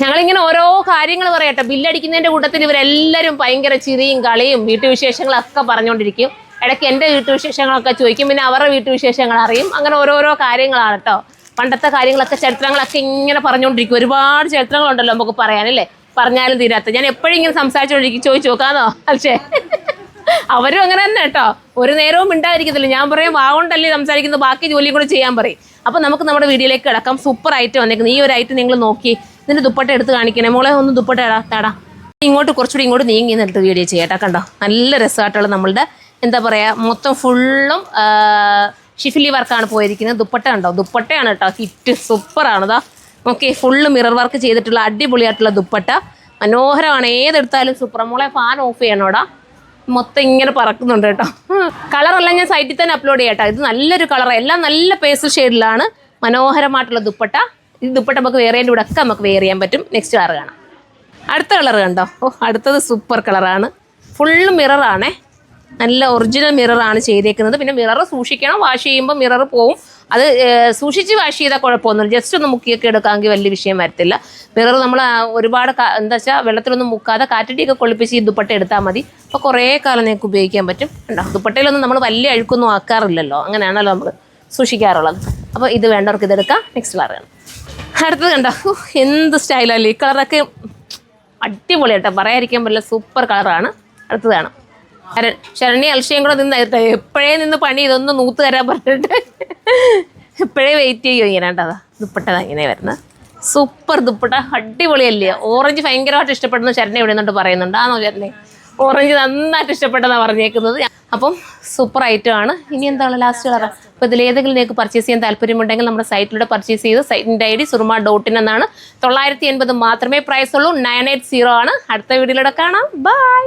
ഞങ്ങളിങ്ങനെ ഓരോ കാര്യങ്ങൾ പറയട്ടെ. ബില്ലടിക്കുന്നതിൻ്റെ കൂട്ടത്തിൽ ഇവരെല്ലാവരും ഭയങ്കര ചിരിയും കളിയും വീട്ടുവിശേഷങ്ങളൊക്കെ പറഞ്ഞുകൊണ്ടിരിക്കും. ഇടയ്ക്ക് എൻ്റെ വീട്ടുവിശേഷങ്ങളൊക്കെ ചോദിക്കും, പിന്നെ അവരുടെ വീട്ടുവിശേഷങ്ങൾ അറിയും. അങ്ങനെ ഓരോരോ കാര്യങ്ങളാണ് കേട്ടോ. പണ്ടത്തെ കാര്യങ്ങളൊക്കെ ചരിത്രങ്ങളൊക്കെ ഇങ്ങനെ പറഞ്ഞുകൊണ്ടിരിക്കും. ഒരുപാട് ചരിത്രങ്ങളുണ്ടല്ലോ നമുക്ക് പറയാനല്ലേ, പറഞ്ഞാലും തീരാത്ത. ഞാൻ എപ്പോഴും ഇങ്ങനെ സംസാരിച്ചുകൊണ്ടിരിക്കും, ചോദിച്ചു നോക്കാന്നോ? പക്ഷേ അവരും അങ്ങനെ തന്നെ കേട്ടോ, ഒരു നേരവും മിണ്ടാതിരിക്കത്തില്ല. ഞാൻ പറയും വാഗോണ്ടല്ലേ സംസാരിക്കുന്നത്, ബാക്കി ജോലിയും കൂടെ ചെയ്യാൻ പറയും. അപ്പോൾ നമുക്ക് നമ്മുടെ വീഡിയോയിലേക്ക് കിടക്കാം. സൂപ്പർ ഐറ്റം വന്നേക്കുന്നത്. ഈ ഒരു ഐറ്റം നിങ്ങൾ നോക്കി ഇതിൻ്റെ ദുപ്പട്ട എടുത്ത് കാണിക്കണേ മോളെ. ഒന്ന് ദുപ്പട്ട താടാ, ഇങ്ങോട്ട് കുറച്ചുകൂടി ഇങ്ങോട്ട് നീങ്ങി നിന്നിട്ട് വീഡിയോ ചെയ്യട്ടോ. കണ്ടോ, നല്ല രസമായിട്ടുള്ള നമ്മളുടെ എന്താ പറയുക, മൊത്തം ഫുള്ളും ഷിഫിലി വർക്കാണ് പോയിരിക്കുന്നത്. ദുപ്പട്ട ഉണ്ടോ, ദുപ്പട്ടയാണ് കേട്ടോ ഹിറ്റ്, സൂപ്പറാണിതാ. ഓക്കെ, ഫുള്ള് മിറർ വർക്ക് ചെയ്തിട്ടുള്ള അടിപൊളിയായിട്ടുള്ള ദുപ്പട്ട, മനോഹരമാണ്. ഏതെടുത്താലും സൂപ്പർ. മോളെ ഫാൻ ഓഫ് ചെയ്യണോടാ, മൊത്തം ഇങ്ങനെ പറക്കുന്നുണ്ട് കേട്ടോ. കളറെല്ലാം ഞാൻ സൈറ്റിൽ തന്നെ അപ്ലോഡ് ചെയ്യാം കേട്ടോ. ഇത് നല്ലൊരു കളർ, എല്ലാം നല്ല പേസ്റ്റൽ ഷെയ്ഡിലാണ്. മനോഹരമായിട്ടുള്ള ദുപ്പട്ട. ഈ ദുപ്പട്ട നമുക്ക് വേറേൻ്റെ കൂടെ ഒക്കെ നമുക്ക് വെയർ ചെയ്യാൻ പറ്റും. നെക്സ്റ്റ് കളർ കാണാം. അടുത്ത കളർ കണ്ടോ, അടുത്തത് സൂപ്പർ കളറാണ്. ഫുള്ള് മിററാണേ, നല്ല ഒറിജിനൽ മിററാണ് ചെയ്തേക്കുന്നത്. പിന്നെ മിറർ സൂക്ഷിക്കണം, വാഷ് ചെയ്യുമ്പോൾ മിറർ പോവും. അത് സൂക്ഷിച്ച് വാഷ് ചെയ്താൽ കുഴപ്പമൊന്നുമില്ല. ജസ്റ്റ് ഒന്ന് മുക്കിയൊക്കെ എടുക്കാമെങ്കിൽ വലിയ വിഷയം വരത്തില്ല. മിറർ നമ്മൾ ഒരുപാട് എന്താ വെച്ചാൽ വെള്ളത്തിലൊന്നും മുക്കാതെ കാറ്റടിയൊക്കെ കൊള്ളിപ്പിച്ച് ഈ ദുപ്പട്ട എടുത്താൽ മതി. അപ്പോൾ കുറേ കാലം നിങ്ങൾക്ക് ഉപയോഗിക്കാൻ പറ്റും. ഉണ്ടോ, ദുപ്പട്ടയിലൊന്നും നമ്മൾ വലിയ അഴുക്കൊന്നും ആക്കാറില്ലല്ലോ, അങ്ങനെയാണല്ലോ നമ്മൾ സൂക്ഷിക്കാറുള്ളത്. അപ്പോൾ ഇത് വേണ്ടവർക്ക് ഇതെടുക്കാം. നെക്സ്റ്റ് കളറാണ്. അടുത്തത് കണ്ടോ, എന്ത് സ്റ്റൈലല്ലേ. ഈ കളറൊക്കെ അടിപൊളി കേട്ടോ, പറയാതിരിക്കാൻ പറ്റില്ല. സൂപ്പർ കളറാണ്. അടുത്തത് കാണാം. ശരണി അൽഷയും കൂടെ നിന്ന് എപ്പോഴേ നിന്ന് പണി ഇതൊന്ന് നൂത്ത് തരാൻ പറഞ്ഞിട്ട് എപ്പോഴേ വെയിറ്റ് ചെയ്യുമോ. ഇങ്ങനെ കേട്ടോ, ദുപ്പട്ട ഇങ്ങനെ വരുന്നത് സൂപ്പർ ദുപ്പട്ട, അടിപൊളിയല്ലേ. ഓറഞ്ച് ഭയങ്കരമായിട്ട് ഇഷ്ടപ്പെടുന്നു ശരണി ഇവിടെ നിന്നിട്ട് പറയുന്നുണ്ട്. ആണോ ശരണി? ഓറഞ്ച് നന്നായിട്ട് ഇഷ്ടപ്പെട്ടെന്നാണ് പറഞ്ഞേക്കുന്നത്. അപ്പം സൂപ്പർ ഐറ്റം ആണ്. ഇനി എന്താണ് ലാസ്റ്റ് കളർ. അപ്പോൾ ഇതിലേതെങ്കിലും നിങ്ങൾക്ക് പർച്ചേസ് ചെയ്യാൻ താല്പര്യമുണ്ടെങ്കിൽ നമ്മുടെ സൈറ്റിലൂടെ പർച്ചേസ് ചെയ്ത് സൈറ്റിൻ്റെ ID surma.in എന്നാണ്. 980 മാത്രമേ പ്രൈസ് ഉള്ളൂ. 980 ആണ്. അടുത്ത വീഡിയോയിലൂടെ കാണാം. ബൈ.